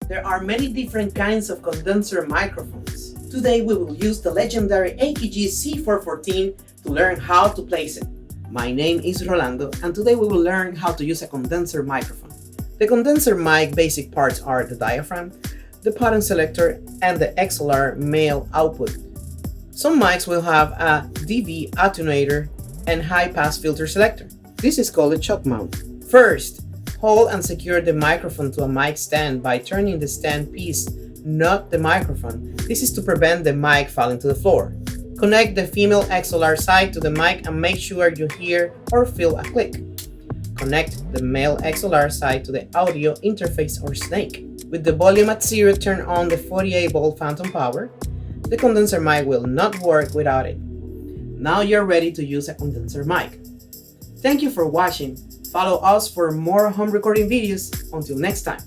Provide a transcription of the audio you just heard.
There are many different kinds of condenser microphones. Today we will use the legendary AKG C414 to learn how to place it. My name is Rolando and today we will learn how to use a condenser microphone. The condenser mic basic parts are the diaphragm, the button selector, and the XLR male output. Some mics will have a dB attenuator and high-pass filter selector. This is called a choke mount. First, hold and secure the microphone to a mic stand by turning the stand piece, not the microphone. This is to prevent the mic falling to the floor. Connect the female XLR side to the mic and make sure you hear or feel a click. Connect the male XLR side to the audio interface or snake. With the volume at 0, turn on the 48-volt phantom power. The condenser mic will not work without it. Now you're ready to use a condenser mic. Thank you for watching. Follow us for more home recording videos. Until next time.